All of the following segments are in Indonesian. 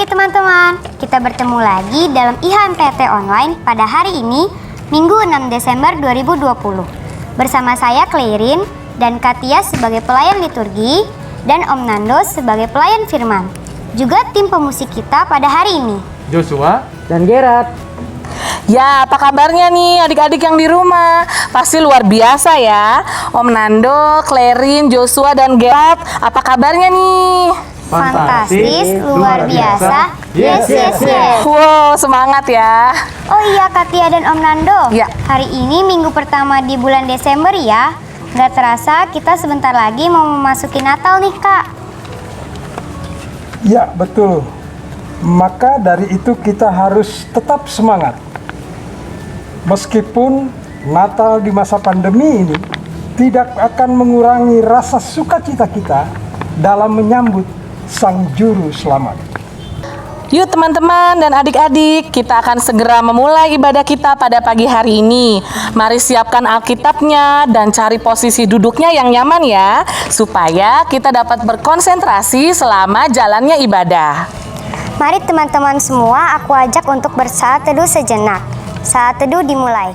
Oke teman-teman, kita bertemu lagi dalam IHMPT Online pada hari ini, Minggu 6 Desember 2020. Bersama saya Clairin dan Katia sebagai pelayan liturgi dan Om Nando sebagai pelayan firman. Juga tim pemusik kita pada hari ini, Joshua dan Gerard. Ya, apa kabarnya nih adik-adik yang di rumah? Pasti luar biasa ya. Om Nando, Clairin, Joshua, dan Gerard, apa kabarnya nih? fantastis, luar biasa, yes. Wow, semangat ya. Oh iya Katia dan Om Nando, Ya. hari ini minggu pertama di bulan Desember ya. Nggak terasa kita sebentar lagi mau memasuki Natal nih Kak. Ya, betul. Maka dari itu kita harus tetap semangat. Meskipun Natal di masa pandemi ini tidak akan mengurangi rasa sukacita kita dalam menyambut Sang Juru Selamat. Yuk teman-teman dan adik-adik, kita akan segera memulai ibadah kita pada pagi hari ini. Mari siapkan Alkitabnya dan cari posisi duduknya yang nyaman ya, supaya kita dapat berkonsentrasi selama jalannya ibadah. Mari teman-teman semua, aku ajak untuk bersaat teduh sejenak. Saat teduh dimulai.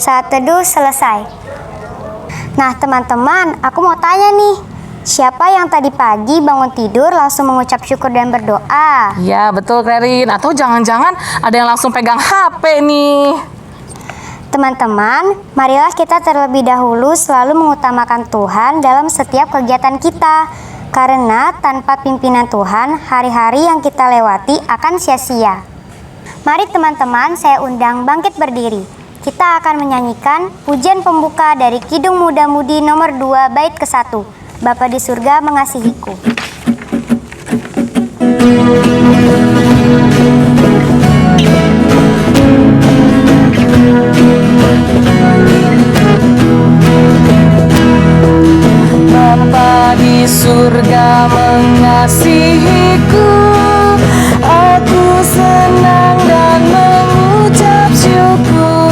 Saat teduh selesai. Nah teman-teman, aku mau tanya nih, siapa yang tadi pagi bangun tidur langsung mengucap syukur dan berdoa? Ya betul Clairin, atau jangan-jangan ada yang langsung pegang HP nih. Teman-teman, marilah kita terlebih dahulu selalu mengutamakan Tuhan dalam setiap kegiatan kita. Karena tanpa pimpinan Tuhan, hari-hari yang kita lewati akan sia-sia. Mari teman-teman, saya undang bangkit berdiri. Kita akan menyanyikan pujian pembuka dari Kidung Muda Mudi nomor 2 bait ke-1. Bapa di surga mengasihiku. Bapa di surga mengasihiku, aku senang dan mengucap syukur.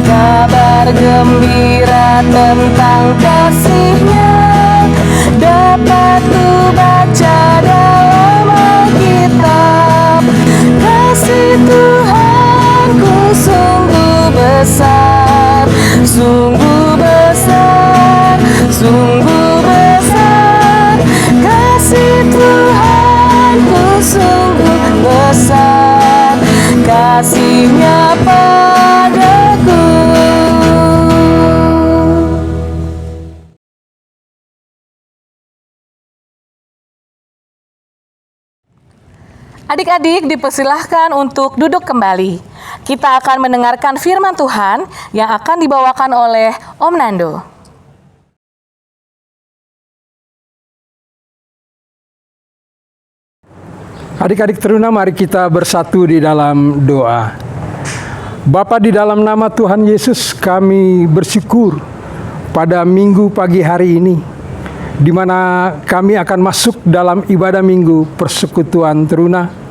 Kabar gembira tentang kasih-Nya dapat ku baca dalam Alkitab. Kasih Tuhanku sungguh besar, sungguh besar, sungguh besar. Kasih Tuhanku sungguh besar, kasih-Nya padaku. Adik-adik dipersilahkan untuk duduk kembali. Kita akan mendengarkan firman Tuhan yang akan dibawakan oleh Om Nando. Adik-adik teruna, mari kita bersatu di dalam doa. Bapa, di dalam nama Tuhan Yesus kami bersyukur pada minggu pagi hari ini, di mana kami akan masuk dalam ibadah minggu persekutuan teruna.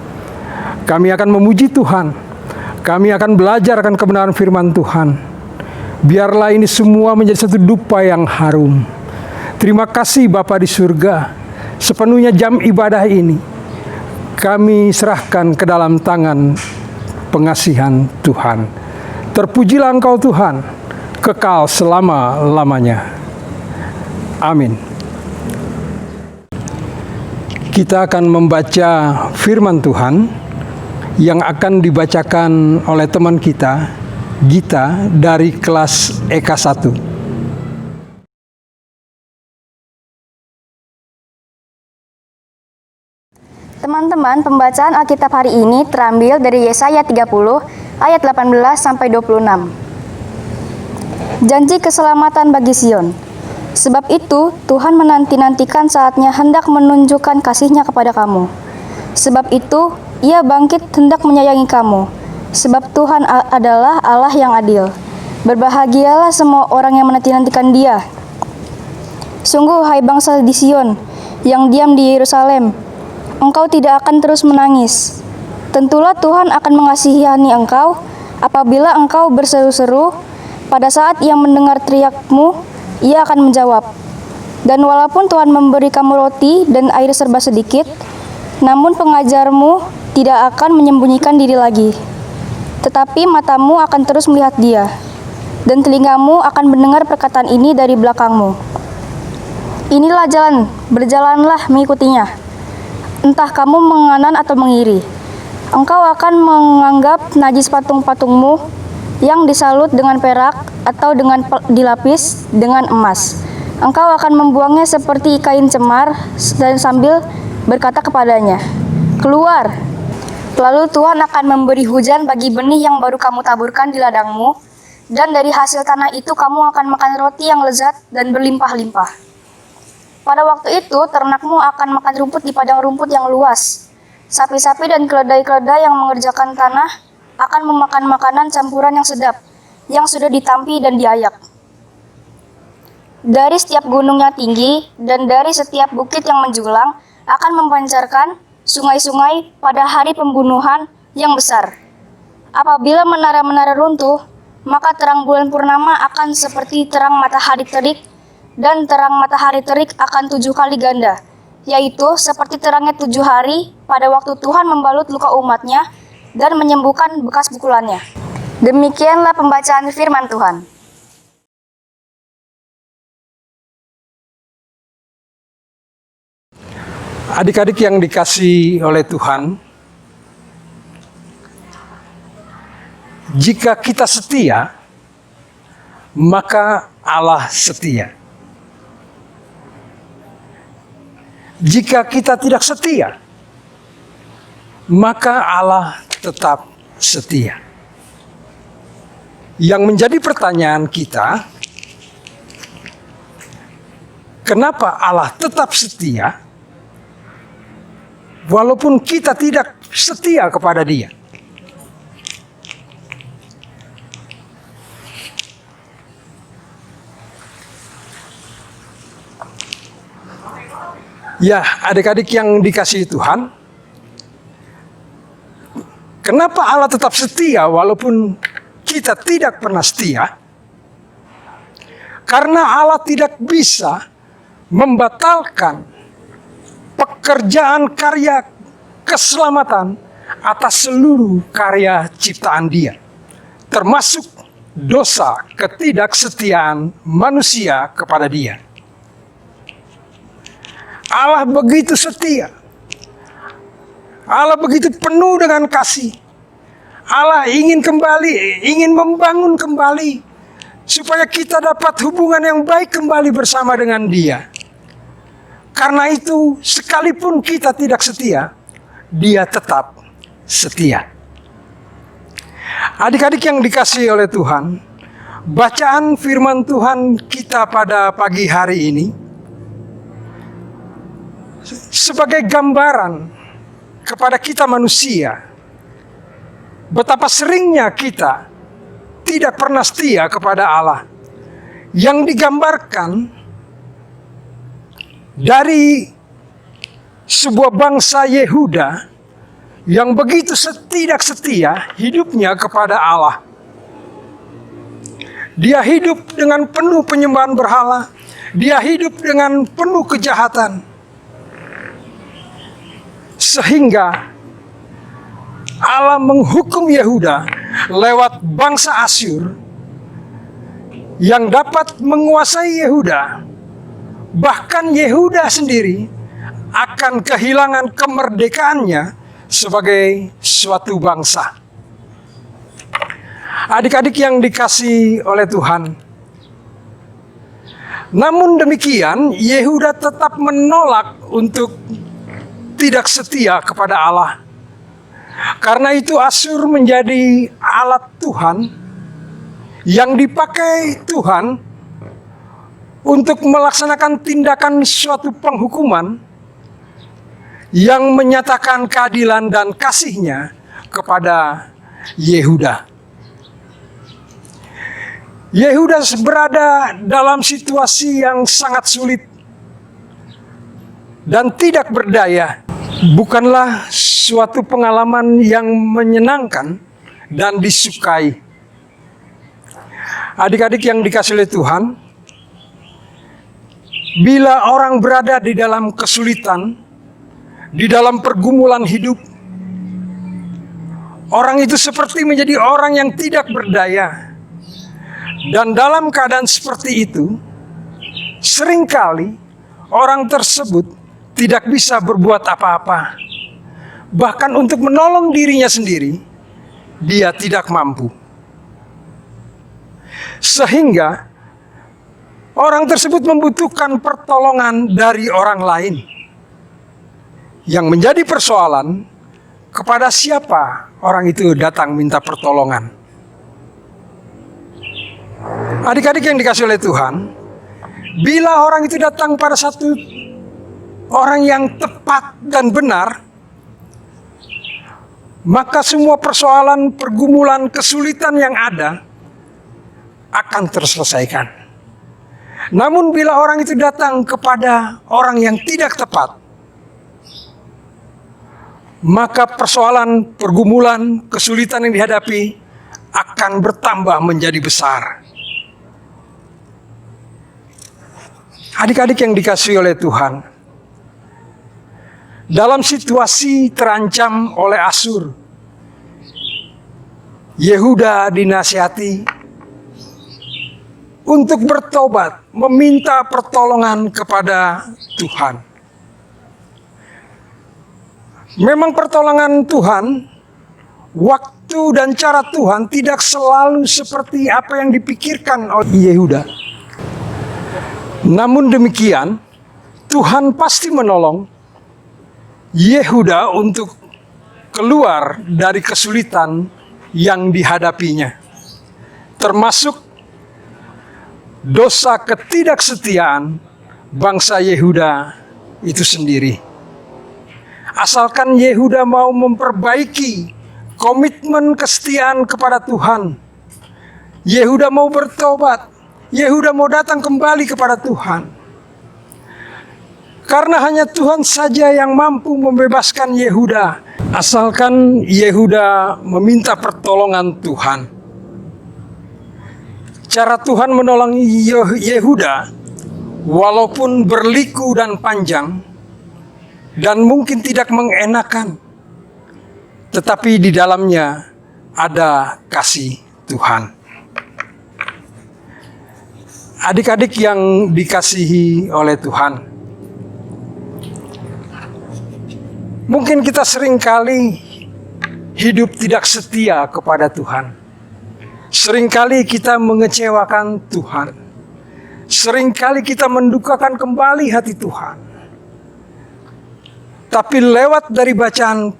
Kami akan memuji Tuhan, kami akan belajar akan kebenaran firman Tuhan. Biarlah ini semua menjadi satu dupa yang harum. Terima kasih Bapa di surga, sepenuhnya jam ibadah ini kami serahkan ke dalam tangan pengasihan Tuhan. Terpujilah Engkau Tuhan, kekal selama-lamanya. Amin. Kita akan membaca firman Tuhan yang akan dibacakan oleh teman kita, Gita, dari kelas EK 1. Teman-teman, pembacaan Alkitab hari ini terambil dari Yesaya 30 ayat 18 sampai 26. Janji keselamatan bagi Sion. Sebab itu, Tuhan menanti-nantikan saatnya hendak menunjukkan kasih-Nya kepada kamu. Sebab itu, Ia bangkit hendak menyayangi kamu. Sebab Tuhan adalah Allah yang adil. Berbahagialah semua orang yang menanti-nantikan Dia. Sungguh, hai bangsa di Sion, yang diam di Yerusalem, engkau tidak akan terus menangis. Tentulah Tuhan akan mengasihani engkau, Apabila engkau berseru-seru, pada saat ia mendengar teriakmu, ia akan menjawab. Dan walaupun Tuhan memberi kamu roti dan air serba sedikit, namun pengajarmu tidak akan menyembunyikan diri lagi. Tetapi matamu akan terus melihat dia, dan telingamu akan mendengar perkataan ini dari belakangmu. Inilah jalan, berjalanlah mengikutinya. Entah kamu menganan atau mengiri. Engkau akan menganggap najis patung-patungmu yang disalut dengan perak atau dengan dilapis dengan emas. Engkau akan membuangnya seperti kain cemar dan sambil berkata kepadanya, "Keluar!" Lalu Tuhan akan memberi hujan bagi benih yang baru kamu taburkan di ladangmu, dan dari hasil tanah itu kamu akan makan roti yang lezat dan berlimpah-limpah. Pada waktu itu ternakmu akan makan rumput di padang rumput yang luas. Sapi-sapi dan keledai-keledai yang mengerjakan tanah akan memakan makanan campuran yang sedap, yang sudah ditampi dan diayak. Dari setiap gunung yang tinggi dan dari setiap bukit yang menjulang akan memancarkan sungai-sungai pada hari pembunuhan yang besar. Apabila menara-menara runtuh, maka terang bulan purnama akan seperti terang matahari terik, dan terang matahari terik akan 7 kali ganda, yaitu seperti terangnya 7 hari pada waktu Tuhan membalut luka umatnya dan menyembuhkan bekas pukulannya. Demikianlah pembacaan firman Tuhan. Adik-adik yang dikasihi oleh Tuhan, jika kita setia, maka Allah setia. Jika kita tidak setia, maka Allah tetap setia. Yang menjadi pertanyaan kita, kenapa Allah tetap setia walaupun kita tidak setia kepada Dia? Ya, adik-adik yang dikasihi Tuhan, kenapa Allah tetap setia walaupun kita tidak pernah setia? Karena Allah tidak bisa membatalkan pekerjaan karya keselamatan atas seluruh karya ciptaan Dia, termasuk dosa ketidaksetiaan manusia kepada Dia. Allah begitu setia. Allah begitu penuh dengan kasih. Allah ingin kembali, ingin membangun kembali supaya kita dapat hubungan yang baik kembali bersama dengan Dia. Karena itu, sekalipun kita tidak setia, Dia tetap setia. Adik-adik yang dikasihi oleh Tuhan, bacaan firman Tuhan kita pada pagi hari ini sebagai gambaran kepada kita manusia, betapa seringnya kita tidak pernah setia kepada Allah. Yang digambarkan dari sebuah bangsa Yehuda yang begitu tidak setia hidupnya kepada Allah. Dia hidup dengan penuh penyembahan berhala. Dia hidup dengan penuh kejahatan. Sehingga Allah menghukum Yehuda lewat bangsa Asyur yang dapat menguasai Yehuda. Bahkan Yehuda sendiri akan kehilangan kemerdekaannya sebagai suatu bangsa. Adik-adik yang dikasihi oleh Tuhan, namun demikian Yehuda tetap menolak untuk tidak setia kepada Allah. Karena itu Asyur menjadi alat Tuhan yang dipakai Tuhan untuk melaksanakan tindakan suatu penghukuman yang menyatakan keadilan dan kasih-Nya kepada Yehuda. Yehuda berada dalam situasi yang sangat sulit dan tidak berdaya. Bukanlah suatu pengalaman yang menyenangkan dan disukai. Adik-adik yang dikasihi oleh Tuhan, bila orang berada di dalam kesulitan, di dalam pergumulan hidup, orang itu seperti menjadi orang yang tidak berdaya. Dan dalam keadaan seperti itu, seringkali orang tersebut tidak bisa berbuat apa-apa. Bahkan untuk menolong dirinya sendiri, dia tidak mampu. Sehingga orang tersebut membutuhkan pertolongan dari orang lain. Yang menjadi persoalan, kepada siapa orang itu datang minta pertolongan. Adik-adik yang dikasihi oleh Tuhan, bila orang itu datang pada satu orang yang tepat dan benar, maka semua persoalan, pergumulan, kesulitan yang ada akan terselesaikan. Namun bila orang itu datang kepada orang yang tidak tepat, maka persoalan, pergumulan, kesulitan yang dihadapi akan bertambah menjadi besar. Adik-adik yang dikasihi oleh Tuhan, dalam situasi terancam oleh Asyur, Yehuda dinasihati untuk bertobat, meminta pertolongan kepada Tuhan. Memang pertolongan Tuhan, waktu dan cara Tuhan tidak selalu seperti apa yang dipikirkan oleh Yehuda. Namun demikian, Tuhan pasti menolong Yehuda untuk keluar dari kesulitan yang dihadapinya, termasuk dosa ketidaksetiaan bangsa Yehuda itu sendiri. Asalkan Yehuda mau memperbaiki komitmen kesetiaan kepada Tuhan, Yehuda mau bertobat, Yehuda mau datang kembali kepada Tuhan. Karena hanya Tuhan saja yang mampu membebaskan Yehuda, asalkan Yehuda meminta pertolongan Tuhan. Cara Tuhan menolong Yehuda, walaupun berliku dan panjang, dan mungkin tidak mengenakan, tetapi di dalamnya ada kasih Tuhan. Adik-adik yang dikasihi oleh Tuhan, mungkin kita seringkali hidup tidak setia kepada Tuhan. Seringkali kita mengecewakan Tuhan. Seringkali kita mendukakan kembali hati Tuhan. Tapi lewat dari bacaan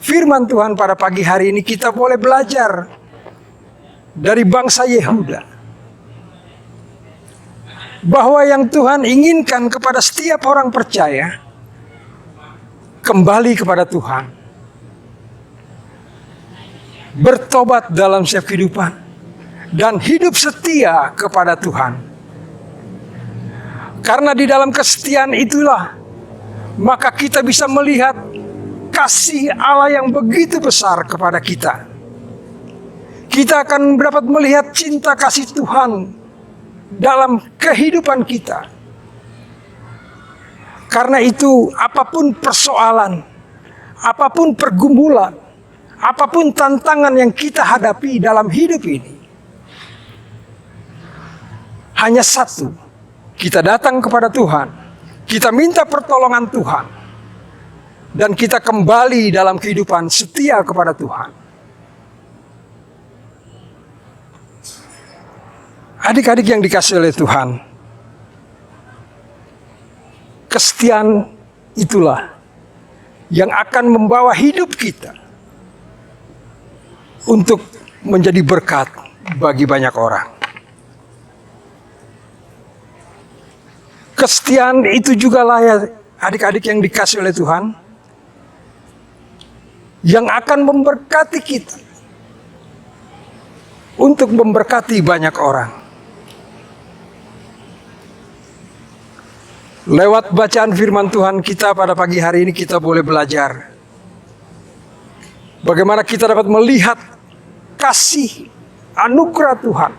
firman Tuhan pada pagi hari ini, kita boleh belajar dari bangsa Yehuda, bahwa yang Tuhan inginkan kepada setiap orang percaya, kembali kepada Tuhan, bertobat dalam setiap kehidupan, dan hidup setia kepada Tuhan. Karena di dalam kesetiaan itulah, maka kita bisa melihat kasih Allah yang begitu besar kepada kita. Kita akan dapat melihat cinta kasih Tuhan dalam kehidupan kita. Karena itu, apapun persoalan, apapun pergumulan, apapun tantangan yang kita hadapi dalam hidup ini, hanya satu, kita datang kepada Tuhan, kita minta pertolongan Tuhan, dan kita kembali dalam kehidupan setia kepada Tuhan. Adik-adik yang dikasihi oleh Tuhan, kesetiaan itulah yang akan membawa hidup kita untuk menjadi berkat bagi banyak orang. Kesetiaan itu juga lah ya adik-adik yang dikasihi oleh Tuhan, yang akan memberkati kita untuk memberkati banyak orang. Lewat bacaan firman Tuhan kita pada pagi hari ini, kita boleh belajar bagaimana kita dapat melihat kasih, anugerah Tuhan,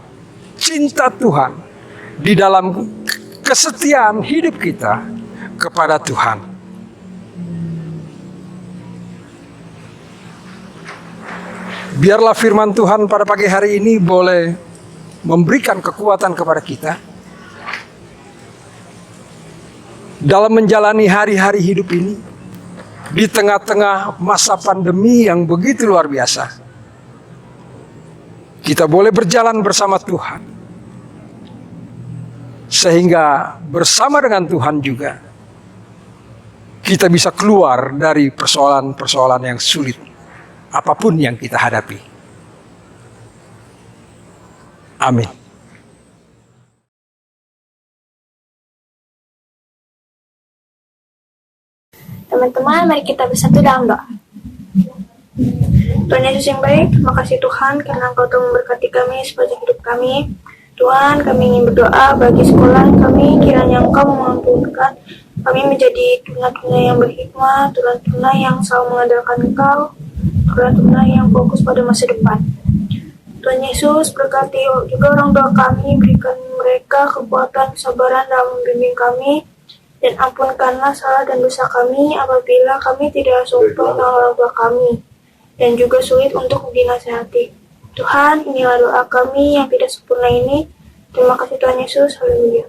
cinta Tuhan di dalam kesetiaan hidup kita kepada Tuhan. Biarlah firman Tuhan pada pagi hari ini boleh memberikan kekuatan kepada kita dalam menjalani hari-hari hidup ini di tengah-tengah masa pandemi yang begitu luar biasa. Kita boleh berjalan bersama Tuhan, sehingga bersama dengan Tuhan juga kita bisa keluar dari persoalan-persoalan yang sulit apapun yang kita hadapi. Amin. Teman-teman, mari kita bersatu dalam doa. Tuhan Yesus yang baik, terima kasih Tuhan karena Engkau telah memberkati kami sepanjang hidup kami. Tuhan, kami ingin berdoa bagi sekolah kami, kiranya Engkau memampukan kami menjadi tuna-tuna yang berhikmah, tuna-tuna yang selalu mengandalkan Engkau, tuna-tuna yang fokus pada masa depan. Tuhan Yesus, berkati juga orang tua kami, berikan mereka kekuatan, kesabaran dalam membimbing kami, dan ampunkanlah salah dan dosa kami apabila kami tidak sopan dengan orang tua kami, dan juga sulit untuk dinasihati. Tuhan, inilah doa kami yang tidak sempurna ini. Terima kasih Tuhan Yesus. Haleluya.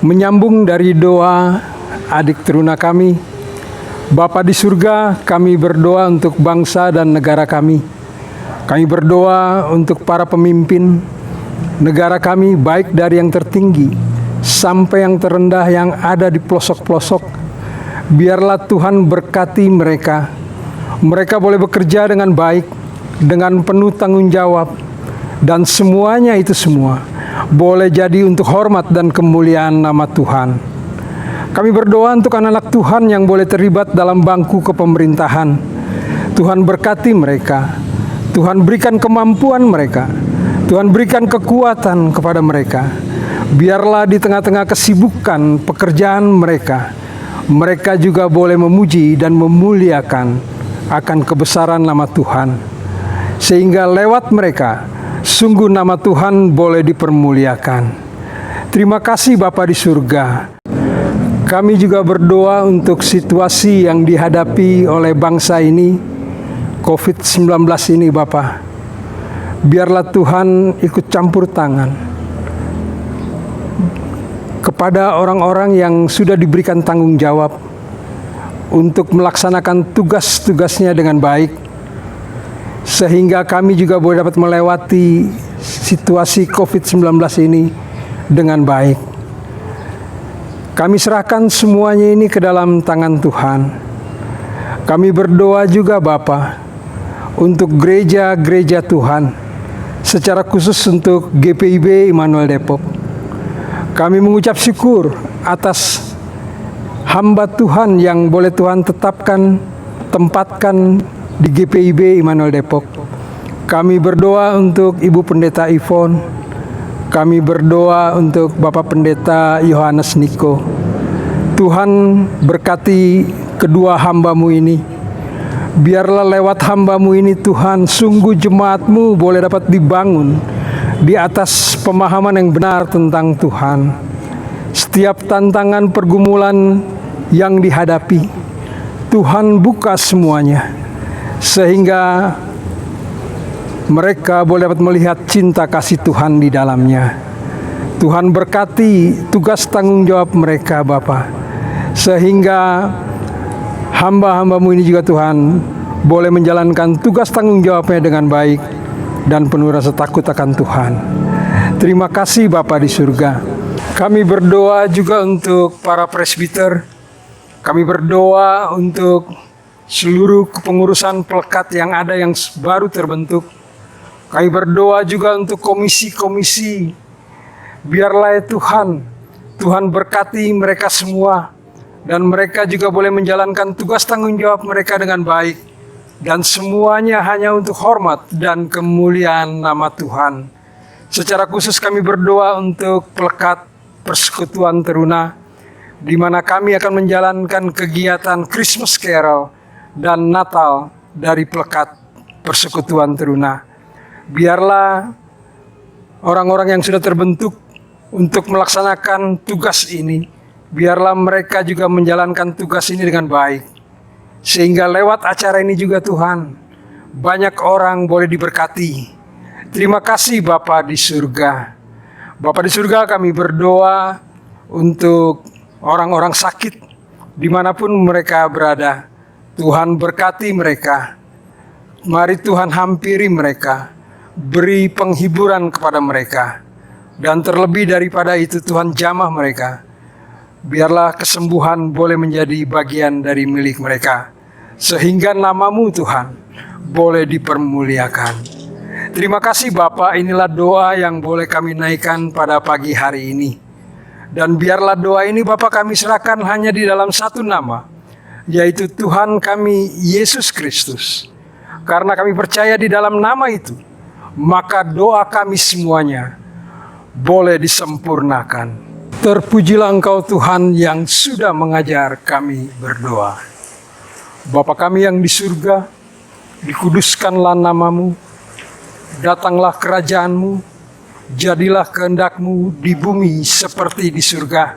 Menyambung dari doa adik teruna kami, Bapa di surga, kami berdoa untuk bangsa dan negara kami. Kami berdoa untuk para pemimpin negara kami, baik dari yang tertinggi sampai yang terendah yang ada di pelosok-pelosok. Biarlah Tuhan berkati mereka. Mereka boleh bekerja dengan baik, dengan penuh tanggung jawab, dan semuanya itu semua boleh jadi untuk hormat dan kemuliaan nama Tuhan. Kami berdoa untuk anak-anak Tuhan yang boleh terlibat dalam bangku kepemerintahan. Tuhan berkati mereka. Tuhan berikan kemampuan mereka. Tuhan berikan kekuatan kepada mereka. Biarlah di tengah-tengah kesibukan pekerjaan mereka, mereka juga boleh memuji dan memuliakan akan kebesaran nama Tuhan, sehingga lewat mereka sungguh nama Tuhan boleh dipermuliakan. Terima kasih Bapa di surga. Kami juga berdoa untuk situasi yang dihadapi oleh bangsa ini, COVID-19 ini Bapa. Biarlah Tuhan ikut campur tangan kepada orang-orang yang sudah diberikan tanggung jawab untuk melaksanakan tugas-tugasnya dengan baik, sehingga kami juga boleh dapat melewati situasi COVID-19 ini dengan baik. Kami serahkan semuanya ini ke dalam tangan Tuhan. Kami berdoa juga Bapa untuk gereja-gereja Tuhan, secara khusus untuk GPIB Immanuel Depok. Kami mengucap syukur atas hamba Tuhan yang boleh Tuhan tempatkan di GPIB Immanuel Depok. Kami berdoa untuk Ibu Pendeta Ivon. Kami berdoa untuk Bapak Pendeta Yohanes Niko. Tuhan berkati kedua hamba-Mu ini. Biarlah lewat hamba-Mu ini Tuhan, sungguh jemaat-Mu boleh dapat dibangun di atas pemahaman yang benar tentang Tuhan. Setiap tantangan pergumulan yang dihadapi, Tuhan buka semuanya, sehingga mereka boleh dapat melihat cinta kasih Tuhan di dalamnya. Tuhan berkati tugas tanggung jawab mereka Bapa, sehingga hamba-hamba-Mu ini juga Tuhan boleh menjalankan tugas tanggung jawabnya dengan baik dan penuh rasa takut akan Tuhan. Terima kasih Bapa di surga. Kami berdoa juga untuk para presbiter. Kami berdoa untuk seluruh kepengurusan pelekat yang ada yang baru terbentuk. Kami berdoa juga untuk komisi-komisi. Biarlah ya Tuhan berkati mereka semua, dan mereka juga boleh menjalankan tugas tanggung jawab mereka dengan baik, dan semuanya hanya untuk hormat dan kemuliaan nama Tuhan. Secara khusus kami berdoa untuk pelekat Persekutuan Teruna, di mana kami akan menjalankan kegiatan Christmas Carol dan Natal dari pelekat Persekutuan Teruna. Biarlah orang-orang yang sudah terbentuk untuk melaksanakan tugas ini, biarlah mereka juga menjalankan tugas ini dengan baik. Sehingga lewat acara ini juga Tuhan, banyak orang boleh diberkati. Terima kasih Bapa di surga. Bapa di surga, kami berdoa untuk orang-orang sakit dimanapun mereka berada. Tuhan berkati mereka. Mari Tuhan hampiri mereka. Beri penghiburan kepada mereka. Dan terlebih daripada itu Tuhan jamah mereka. Biarlah kesembuhan boleh menjadi bagian dari milik mereka. Sehingga nama-Mu Tuhan boleh dipermuliakan. Terima kasih Bapa, inilah doa yang boleh kami naikkan pada pagi hari ini. Dan biarlah doa ini Bapa kami serahkan hanya di dalam satu nama, yaitu Tuhan kami Yesus Kristus. Karena kami percaya di dalam nama itu, maka doa kami semuanya boleh disempurnakan. Terpujilah Engkau Tuhan yang sudah mengajar kami berdoa. Bapa kami yang di surga, dikuduskanlah nama-Mu, datanglah kerajaan-Mu, jadilah kehendak-Mu di bumi seperti di surga.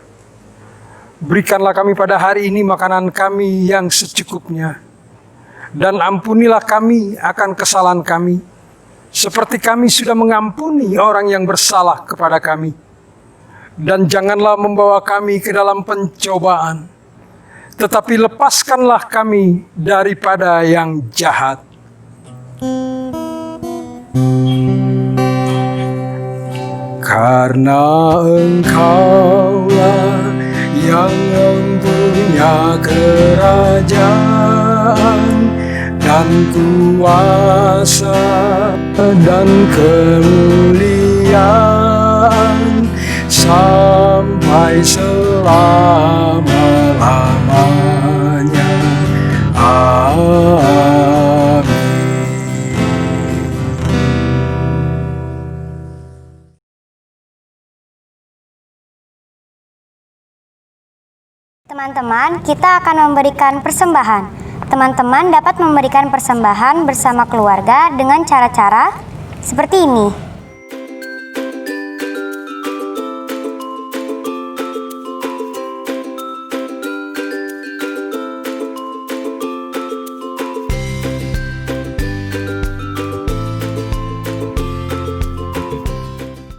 Berikanlah kami pada hari ini makanan kami yang secukupnya, dan ampunilah kami akan kesalahan kami, seperti kami sudah mengampuni orang yang bersalah kepada kami. Dan janganlah membawa kami ke dalam pencobaan, tetapi lepaskanlah kami daripada yang jahat. Karena Engkaulah yang mempunyai kerajaan dan kuasa dan kemuliaan sampai selama-lamanya. Amin. Teman-teman, kita akan memberikan persembahan. Teman-teman dapat memberikan persembahan bersama keluarga dengan cara-cara seperti ini.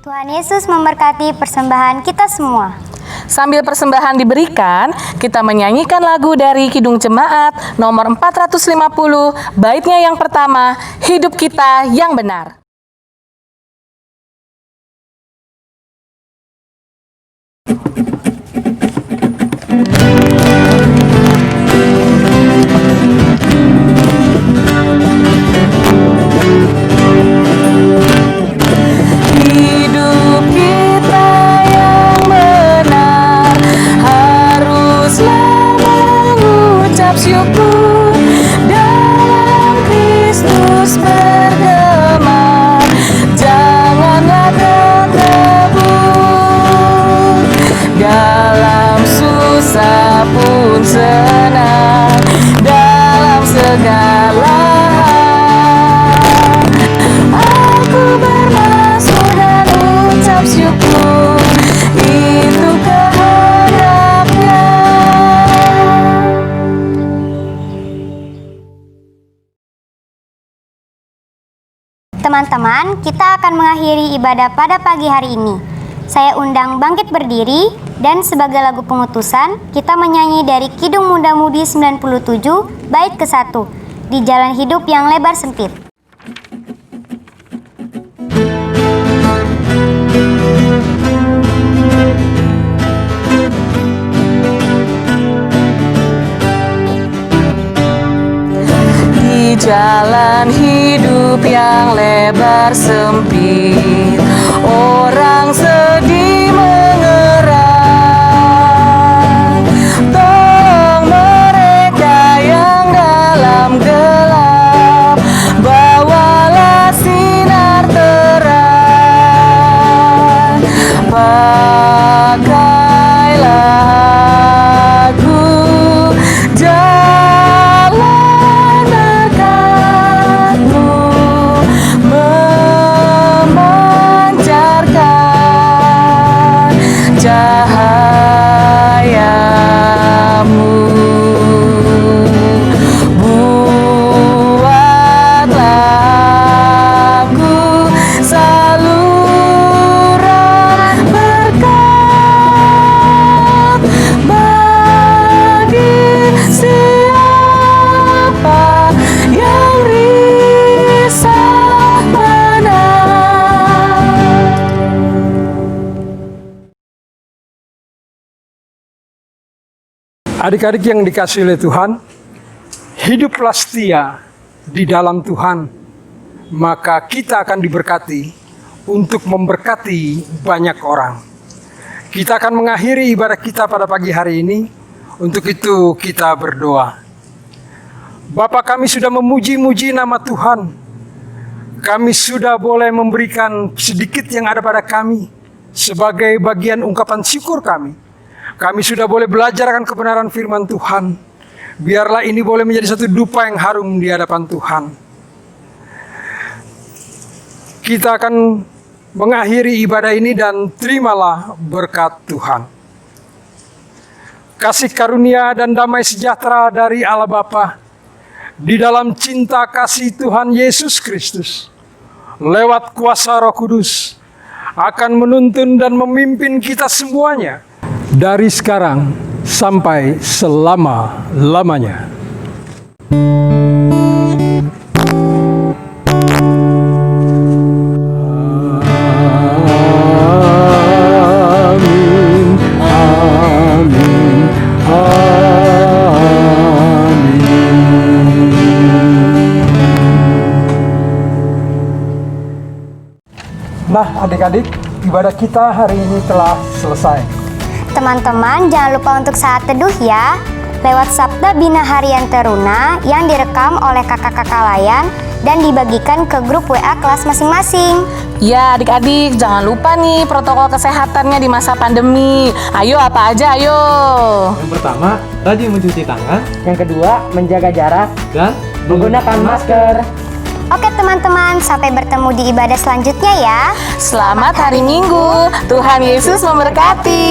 Tuhan Yesus memberkati persembahan kita semua. Sambil persembahan diberikan, kita menyanyikan lagu dari Kidung Jemaat nomor 450, baitnya yang pertama, Hidup Kita Yang Benar. Hidup kita yang benar haruslah mengucap syukur, dalam Kristus bergema, janganlah terkebun, dalam susah pun senang, dalam segala hal aku bermasmur dan ucap syukur, itu kehendaknya. Teman-teman, kita akan mengakhiri ibadah pada pagi hari ini. Saya undang bangkit berdiri, dan sebagai lagu pengutusan, kita menyanyi dari Kidung Muda Mudi 97, bait ke-1, Di Jalan Hidup Yang Lebar Sempit. Di jalan hidup yang lebar sempit, orang sedih mengerang. Tolong mereka yang dalam gelap, bawalah sinar terang. Pakailah aku jalan dekatmu, Adik-adik yang dikasihi oleh Tuhan, hiduplah setia di dalam Tuhan, maka kita akan diberkati untuk memberkati banyak orang. Kita akan mengakhiri ibadah kita pada pagi hari ini. Untuk itu kita berdoa. Bapa, kami sudah memuji-muji nama Tuhan. Kami sudah boleh memberikan sedikit yang ada pada kami sebagai bagian ungkapan syukur kami. Kami sudah boleh belajar akan kebenaran firman Tuhan. Biarlah ini boleh menjadi satu dupa yang harum di hadapan Tuhan. Kita akan mengakhiri ibadah ini dan terimalah berkat Tuhan. Kasih karunia dan damai sejahtera dari Allah Bapa, di dalam cinta kasih Tuhan Yesus Kristus, lewat kuasa Roh Kudus, akan menuntun dan memimpin kita semuanya, dari sekarang sampai selama-lamanya. Amin, amin, amin. Nah, adik-adik, ibadah kita hari ini telah selesai. Teman-teman, jangan lupa untuk saat teduh ya, lewat Sabda Bina Harian Teruna yang direkam oleh kakak-kakak layan dan dibagikan ke grup WA kelas masing-masing. Ya adik-adik, jangan lupa nih protokol kesehatannya di masa pandemi. Ayo apa aja ayo. Yang pertama, rajin mencuci tangan. Yang kedua, menjaga jarak Dan menggunakan masker. Oke teman-teman, sampai bertemu di ibadah selanjutnya ya. Selamat hari Minggu, Tuhan Yesus memberkati.